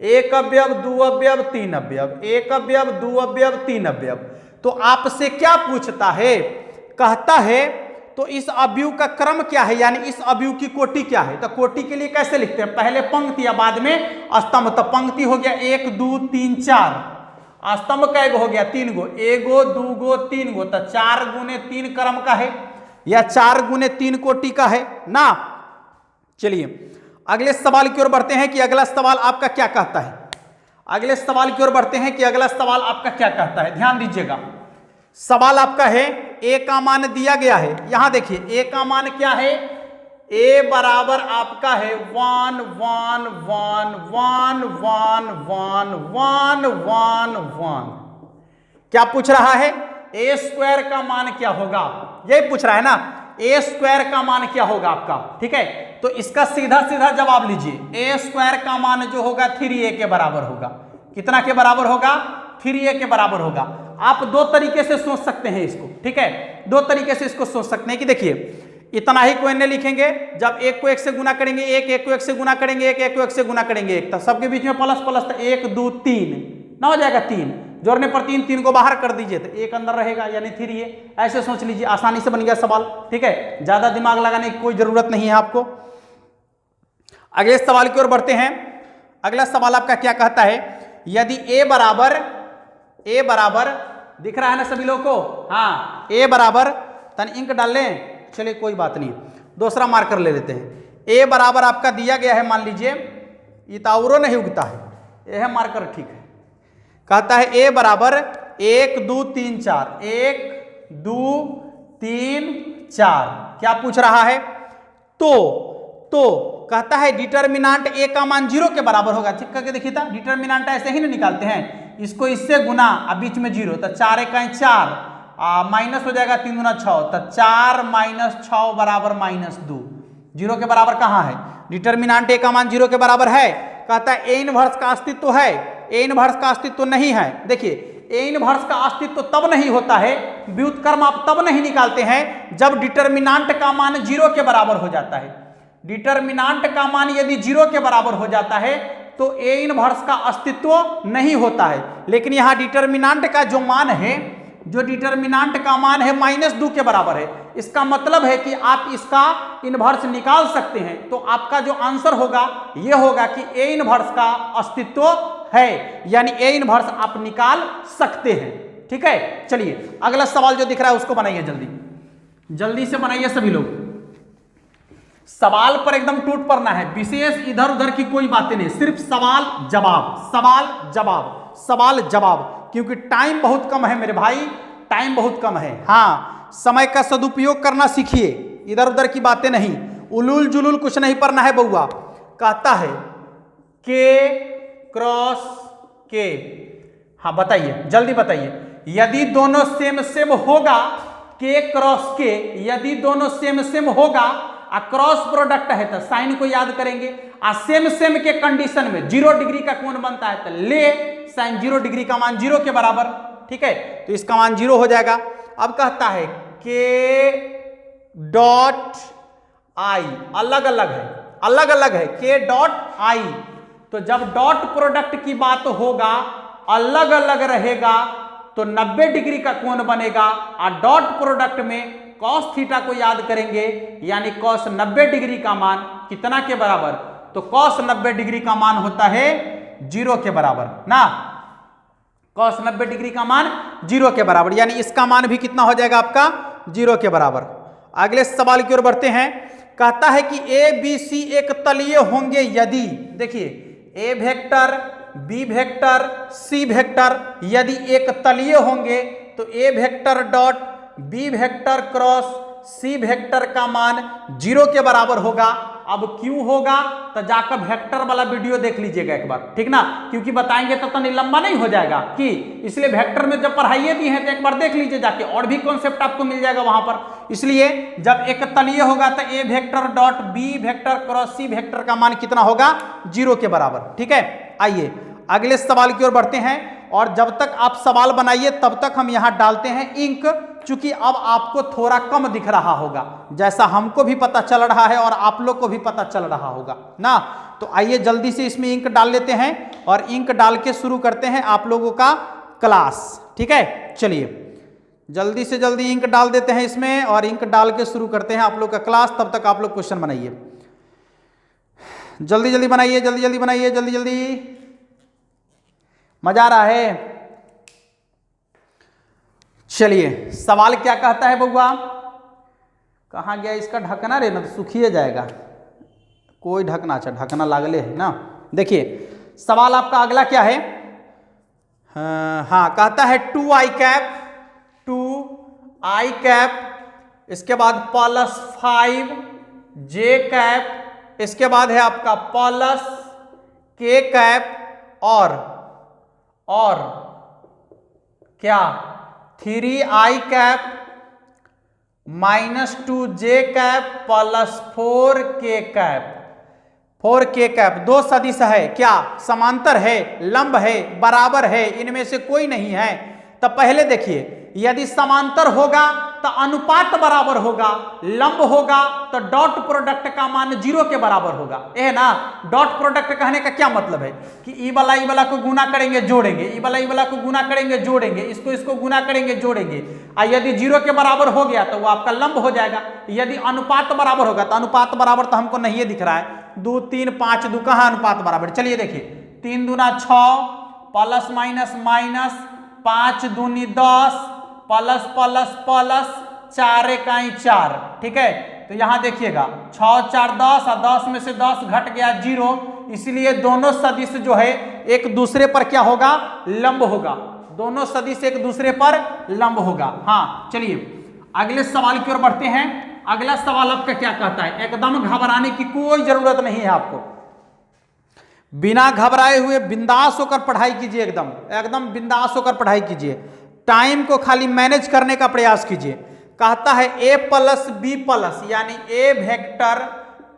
1 अवयव 2 अवयव 3 अवयव, 1 अवयव 2 अवयव 3 अवयव। तो आपसे क्या पूछता है, कहता है तो इस अवयव का क्रम क्या है, यानी इस अवयव की कोटि क्या है। तो कोटि के लिए कैसे लिखते हैं, पहले पंक्ति या बाद में स्तंभ। तो पंक्ति हो गया 1 2 3 4, स्तंभ कै गो हो गया 3 गो, 1 गो 2 गो 3 गो, तो 4 गुने 3 क्रम का है या 4 गुने 3 कोटि का है ना। चलिए अगले सवाल की ओर बढ़ते हैं कि अगला सवाल आपका क्या कहता है। अगले सवाल की ओर बढ़ते हैं कि अगला सवाल आपका क्या कहता है, ध्यान दीजिएगा। सवाल आपका है ए का मान दिया गया है, यहां देखिए ए का मान क्या है, ए बराबर आपका है 1 1 1 1 1 1 1 1 1। क्या पूछ रहा है, ए स्क्वायर का मान क्या होगा, यही पूछ रहा है ना, ए स्क्वायर का मान क्या होगा आपका। ठीक है, तो इसका सीधा सीधा जवाब लीजिए, ए स्क्वायर का मान जो होगा 3a के बराबर होगा। कितना के बराबर होगा, 3a के बराबर होगा। आप 2 तरीके से सोच सकते हैं इसको, ठीक है, 2 तरीके से इसको सोच सकते हैं कि देखिए इतना ही को इन्हें लिखेंगे, जब 1 को 1 से गुना करेंगे 1 को 1 से गुना करेंगे 1 को 1 से गुना करेंगे 1, तो सबके बीच में प्लस प्लस, तो 1 2 3 ना हो जाएगा 3, जोड़ने पर 3 को बाहर कर दीजिए तो 1 अंदर रहेगा यानी 3a। ऐसे सोच लीजिए, आसानी से बन गया सवाल। ठीक है, ज्यादा दिमाग लगाने की कोई जरूरत नहीं है आपको। अगले सवाल की ओर बढ़ते हैं। अगला सवाल आपका क्या कहता है, यदि ए बराबर दिख रहा है ना सभी लोगों को, हाँ ए बराबर, तन इंक डाल लें, चलिए कोई बात नहीं, दूसरा मार्कर ले लेते हैं। ए बराबर आपका दिया गया है, मान लीजिए ये ताउरो नहीं उगता है, यह है मार्कर, ठीक है। कहता है ए बराबर 1 2 3 4, 1 2 3 4। क्या पूछ रहा है, तो कहता है डिटर्मिनांट ए का मान 0 के बराबर होगा। ठीक करके देखिए था, डिटर्मिनांट ऐसे ही ना निकालते हैं, इसको इससे गुना, अब बीच में 0, तो 4 1 4, माइनस हो जाएगा 3 गुना 6, तो 4 - 6 बराबर -2। 0 के बराबर कहाँ है, डिटर्मिनांट ए का मान 0 के बराबर है। कहता है ए इनवर्स का अस्तित्व है, ए इनवर्स का अस्तित्व नहीं है। देखिए ए इनवर्स का अस्तित्व तब नहीं होता है, व्युत्क्रम आप तब नहीं निकालते हैं जब डिटर्मिनांट का मान 0 के बराबर हो जाता है। डिटर्मिनांट का मान यदि 0 के बराबर हो जाता है तो ए इनवर्स का अस्तित्व नहीं होता है। लेकिन यहाँ डिटर्मिनांट का जो मान है जो डिटर्मिनेंट का मान है -2 के बराबर है। इसका मतलब है कि आप इसका इनवर्स निकाल सकते हैं। तो आपका जो आंसर होगा यह होगा कि ए इनवर्स का अस्तित्व है, यानी ए इनवर्स आप निकाल सकते हैं। ठीक है, चलिए अगला सवाल जो दिख रहा है उसको बनाइए, जल्दी से बनाइए सभी लोग। सवाल पर एकदम टूट पड़ना है, विशेष इधर उधर की कोई बातें नहीं, सिर्फ सवाल जवाब, सवाल जवाब, सवाल जवाब, क्योंकि टाइम बहुत कम है मेरे भाई, टाइम बहुत कम है। हाँ, समय का सदुपयोग करना सीखिए, इधर उधर की बातें नहीं, उलूल जुलूल कुछ नहीं पढ़ना है बउआ। कहता है के क्रॉस के, हाँ बताइए, जल्दी बताइए, यदि दोनों सेम सेम होगा, के क्रॉस के यदि दोनों सेम सेम होगा, क्रॉस प्रोडक्ट है तो साइन को याद करेंगे, सेम सेम के कंडीशन में 0 डिग्री का कोण बनता है तो ले साइन 0 डिग्री का मान 0 के बराबर। ठीक है, तो इसका मान 0 हो जाएगा। अब कहता है के डॉट आई, अलग अलग है के डॉट आई, तो जब डॉट प्रोडक्ट की बात होगा अलग अलग रहेगा तो 90 डिग्री का कोण बनेगा, और डॉट प्रोडक्ट में कॉस थीटा को याद करेंगे, यानी कॉस 90 डिग्री का मान कितना के बराबर, तो कॉस 90 डिग्री का मान होता है 0 के बराबर ना, कॉस 90 डिग्री का मान 0 के बराबर, यानी इसका मान भी कितना हो जाएगा आपका 0 के बराबर। अगले सवाल की ओर बढ़ते हैं। कहता है कि ए बी सी एक तलीय होंगे यदि, देखिए a vector b vector c vector यदि एक तलीय होंगे तो a vector dot B vector cross c vector का मान 0 के बराबर होगा। अब क्यों होगा तो जाकर वेक्टर वाला वीडियो देख लीजिएगा एक बार, ठीक ना, क्योंकि बताएंगे तो तनी लंबा नहीं हो जाएगा कि, इसलिए वेक्टर में जब पढ़ाइए दी है तो एक बार देख लीजिए जाके, और भी कॉन्सेप्ट आपको मिल जाएगा वहां पर। इसलिए जब एक तलीय होगा तो a vector dot B vector cross c vector का मान कितना होगा 0 के बराबर। ठीक है, आइए अगले सवाल की ओर बढ़ते हैं, और जब तक आप सवाल बनाइए तब तक हम यहां डालते हैं इंक, चूंकि अब आपको थोड़ा कम दिख रहा होगा, जैसा हमको भी पता चल रहा है और आप लोग को भी पता चल रहा होगा ना। तो आइए जल्दी से इसमें इंक डाल लेते हैं और इंक डाल के शुरू करते हैं आप लोगों का क्लास। ठीक है, चलिए जल्दी से जल्दी इंक डाल देते हैं इसमें और इंक डाल के शुरू करते हैं आप लोग का क्लास। तब तक आप लोग क्वेश्चन बनाइए, जल्दी जल्दी बनाइए, जल्दी जल्दी बनाइए, जल्दी जल्दी, मजा आ रहा है। चलिए सवाल क्या कहता है बउआ, कहाँ गया इसका ढकना रे, ना तो सूखिए जाएगा, कोई ढकना, अच्छा ढकना लागले है ना। देखिए सवाल आपका अगला क्या है, हाँ कहता है 2i कैप, इसके बाद +5j कैप, इसके बाद है आपका +k कैप और क्या 3i cap -2j cap +4k cap. 4k cap दो सदिश है, क्या समांतर है, लंब है, बराबर है, इनमें से कोई नहीं है। तो पहले देखिए, यदि समांतर होगा तो अनुपात बराबर होगा, लंब होगा तो डॉट प्रोडक्ट का मान 0 के बराबर होगा। ये है ना, डॉट प्रोडक्ट कहने का क्या मतलब है कि ई वाला को गुना करेंगे जोड़ेंगे, ई वाला को गुना करेंगे जोड़ेंगे, इसको गुना करेंगे जोड़ेंगे, और यदि 0 के बराबर हो गया तो वो आपका लंब हो जाएगा। यदि अनुपात बराबर होगा तो अनुपात बराबर तो हमको नहीं दिख रहा है, 2 3 5 2 कहाँ अनुपात बराबर। चलिए देखिए 3 दूना 6 प्लस माइनस माइनस 5 दूनी 10 प्लस प्लस प्लस 4 इकाई 4। ठीक है, तो यहां देखिएगा 6 4 10 और 10 में से 10 घट गया 0, इसलिए दोनों सदिश जो है एक दूसरे पर क्या होगा, लंब होगा, दोनों सदिश एक दूसरे पर लंब होगा। हाँ चलिए अगले सवाल की ओर बढ़ते हैं। अगला सवाल आपका क्या कहता है, एकदम घबराने की कोई जरूरत नहीं है आपको, बिना घबराए हुए बिंदास होकर पढ़ाई कीजिए, एकदम बिंदास होकर पढ़ाई कीजिए, टाइम को खाली मैनेज करने का प्रयास कीजिए। कहता है a प्लस बी प्लस, यानी a vector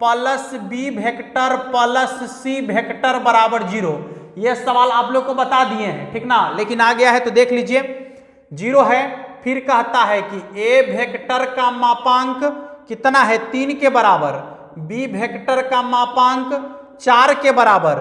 plus B vector plus C vector बराबर 0। यह सवाल आप लोग को बता दिए हैं, ठीक ना, लेकिन आ गया है तो देख लीजिए 0 है। फिर कहता है कि a वेक्टर का मापांक कितना है, 3 के बराबर, b वेक्टर का मापांक 4 के बराबर,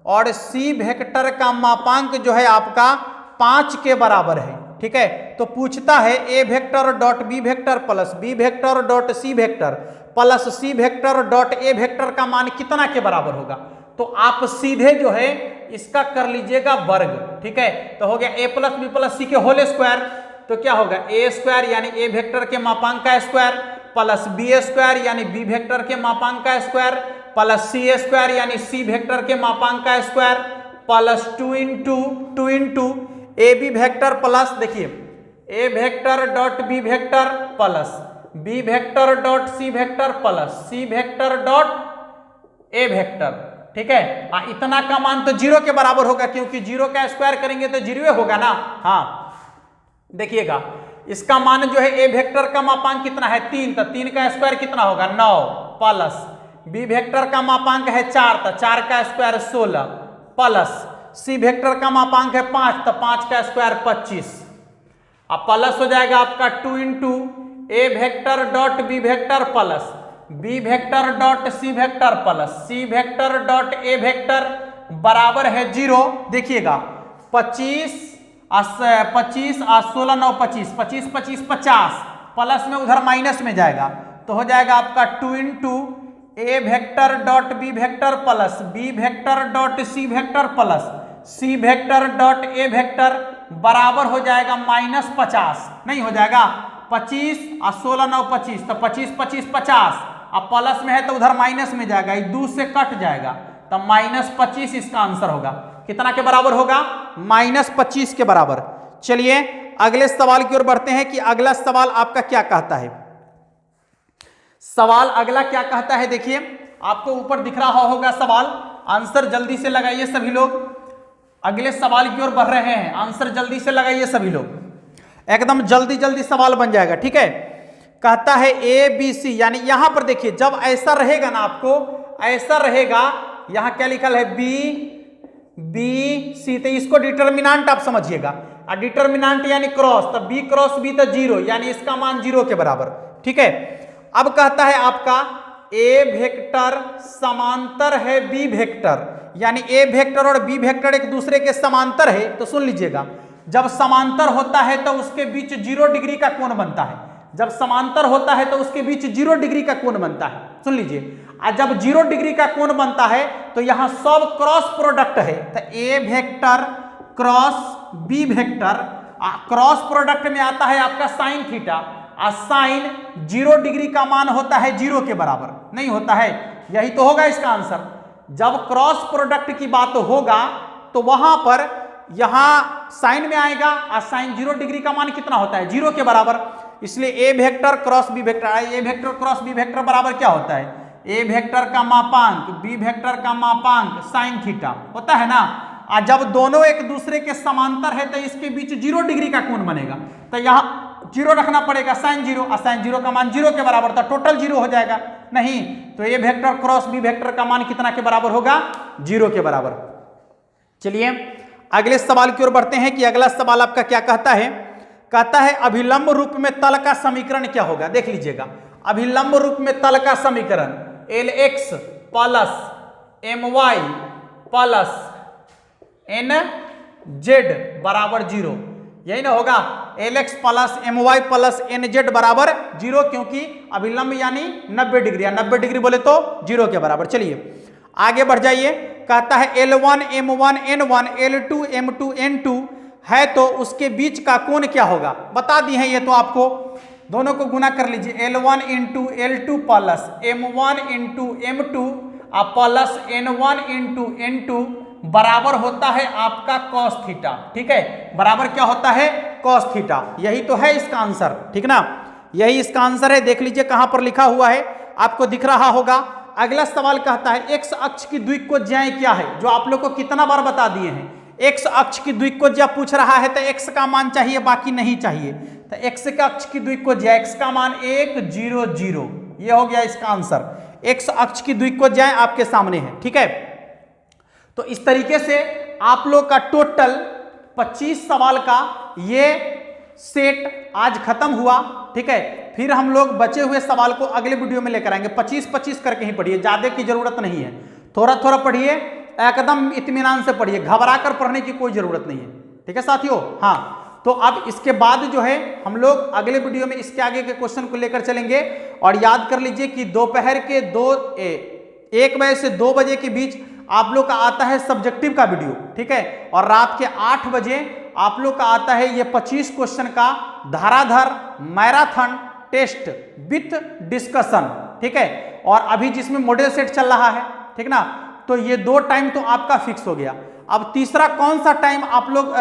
और c वेक्टर का मापांक जो है आपका 5 के बराबर है। ठीक है। तो पूछता है a vector dot B vector plus B vector dot C vector plus C vector dot A vector का मान कितना के बराबर होगा। तो आप सीधे जो है इसका कर लीजिएगा वर्ग, ठीक है। तो हो गया ए प्लस बी प्लस सी के होल स्क्वायर, तो क्या होगा ए स्क्वायर यानी ए वेक्टर के मापांक का स्क्वायर प्लस बी स्क्वायर यानी बी वेक्टर के मापांक का स्क्वायर प्लस सी स्क्वायर यानी सी वेक्टर के मापांक का square plus 2 into a b vector plus देखिए a vector dot B vector plus B vector dot C vector plus C vector dot A vector, ठीक है। इतना का मान तो 0 के बराबर होगा क्योंकि 0 का स्क्वायर करेंगे तो 0 होगा ना। हाँ देखिएगा इसका मान जो है ए वेक्टर का मापांक कितना है 3, तो 3 का स्क्वायर कितना होगा 9 प्लस बी वेक्टर का मापांक है 4, तो 4 का स्क्वायर 16 प्लस सी वेक्टर का मापांक है 5, तो 5 का स्क्वायर 25। अब प्लस हो जाएगा आपका 2 into A vector dot B vector plus B vector dot C vector plus C vector dot A vector बराबर है 0। देखिएगा 25 16 9 25 25 25 50 प्लस में उधर माइनस में जाएगा तो हो जाएगा आपका 2 into A vector dot B vector plus B vector dot C vector plus C vector dot A vector बराबर हो जाएगा -50, नहीं हो जाएगा 25 और 16 9 25, तो 25 25 50, अब प्लस में है तो उधर माइनस में जाएगा, 2 से कट जाएगा तो -25 इसका आंसर होगा। कितना के बराबर होगा -25 के बराबर। चलिए अगले सवाल की ओर बढ़ते हैं कि अगला सवाल आपका क्या कहता है। सवाल अगला क्या कहता है देखिए आपको ऊपर दिख रहा होगा सवाल, आंसर जल्दी से लगाइए सभी लोग। अगले सवाल की ओर बढ़ रहे हैं, आंसर जल्दी से लगाइए सभी लोग, एकदम जल्दी जल्दी सवाल बन जाएगा, ठीक है। कहता है ए बी सी, यानी यहां पर देखिए जब ऐसा रहेगा ना आपको ऐसा रहेगा, यहां क्या लिखा है बी बी सी, तो इसको डिटर्मिनेंट आप समझिएगा, और डिटर्मिनेंट यानी क्रॉस, तो बी क्रॉस बी तो 0 यानी इसका मान 0 के बराबर, ठीक है। अब कहता है आपका ए वेक्टर समांतर है बी वेक्टर, यानी ए वेक्टर और बी वेक्टर एक दूसरे के समांतर है। तो सुन लीजिएगा जब समांतर होता है तो उसके बीच 0 डिग्री का कोण बनता है, जब समांतर होता है तो उसके बीच 0 डिग्री का कोण बनता है, सुन लीजिए। और जब 0 डिग्री का कोण बनता है तो यहां सब क्रॉस प्रोडक्ट है, तो a vector cross b vector cross product में आता है आपका साइन थीटा, और साइन 0 डिग्री का मान होता है 0 के बराबर, नहीं होता है, यही तो होगा इसका आंसर। जब क्रॉस प्रोडक्ट की बात होगा तो वहां पर यहां साइन में आएगा और साइन 0 डिग्री का मान कितना होता है 0 के बराबर, इसलिए ए वेक्टर क्रॉस बी वेक्टर, ए वेक्टर क्रॉस बी वेक्टर बराबर क्या होता है ए वेक्टर का मापांक बी वेक्टर का मापांक साइन थीटा होता है ना। और जब दोनों एक दूसरे के समांतर है तो इसके बीच 0 डिग्री का कोण बनेगा, तो यहाँ 0 रखना पड़ेगा साइन 0, और साइन 0 का मान 0 के बराबर, तो टोटल 0 हो जाएगा, नहीं तो a vector cross b vector का मान कितना के बराबर होगा 0 के बराबर। चलिए अगले सवाल की ओर बढ़ते हैं कि अगला सवाल आपका क्या कहता है। कहता है अभिलंब रूप में तल का समीकरण क्या होगा। देख लीजिएगा अभिलंब रूप में तल का समीकरण LX plus MY plus NZ बराबर 0, यही ना होगा LX plus MY plus NZ बराबर 0, क्योंकि अभिलंब यानी 90 डिग्री, 90 डिग्री बोले तो 0 के बराबर। चलिए आगे बढ़ जाइए। कहता है L1 M1 N1 L2 M2 N2 है तो उसके बीच का कोण क्या होगा। बता दिए हैं ये तो आपको, दोनों को गुना कर लीजिए L1 into L2 plus M1 into M2 plus N1 into N2 बराबर होता है आपका कॉस थीटा, ठीक है, बराबर क्या होता है कॉस थीटा, यही तो है इसका आंसर, ठीक ना, यही इसका आंसर है। देख लीजिए कहां पर लिखा हुआ है, आपको दिख रहा होगा। अगला सवाल कहता है एक्स अक्ष की द्विकोज्याएं क्या है, जो आप लोग को कितना बार बता दिए हैं। एक्स अक्ष की द्विकोज्या पूछ रहा है तो एक्स का मान चाहिए, बाकी नहीं चाहिए, तो एक्स का अक्ष की द्विकोज्या, एक्स का मान 1 0 0, ये हो गया इसका आंसर। एक्स अक्ष की द्विकोज्याएं आपके सामने है, ठीक है। तो इस तरीके से आप लोग का टोटल 25 सवाल का ये सेट आज खत्म हुआ, ठीक है। फिर हम लोग बचे हुए सवाल को अगले वीडियो में लेकर आएंगे। 25-25 करके ही पढ़िए, ज्यादा की जरूरत नहीं है, थोड़ा थोड़ा पढ़िए, एकदम इत्मीनान से पढ़िए, घबरा कर पढ़ने की कोई जरूरत नहीं है, ठीक है साथियों। हाँ तो अब इसके बाद जो है हम लोग अगले वीडियो में इसके आगे के क्वेश्चन को लेकर चलेंगे। और याद कर लीजिए कि दोपहर के 1 बजे से 2 बजे के बीच आप लोग का आता है सब्जेक्टिव का वीडियो, ठीक है। और रात के 8 बजे आप लोग का आता है ये 25 क्वेश्चन का धराधर मैराथन टेस्ट विथ डिस्कशन, ठीक है। और अभी जिसमें मॉडल सेट चल रहा है, ठीक ना, तो ये 2 टाइम तो आपका फिक्स हो गया। अब तीसरा कौन सा टाइम आप लोग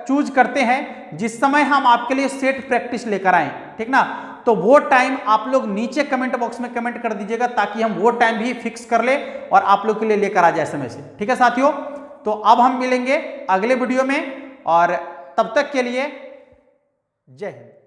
चूज करते हैं जिस समय हम आपके लिए सेट प्रैक्टिस लेकर आए, ठीक ना, तो वो टाइम आप लोग नीचे कमेंट बॉक्स में कमेंट कर दीजिएगा ताकि हम वो टाइम भी फिक्स कर ले और आप लोग के लिए लेकर आ जाए समय से, ठीक है साथियों। तो अब हम मिलेंगे अगले वीडियो में और तब तक के लिए जय हिंद।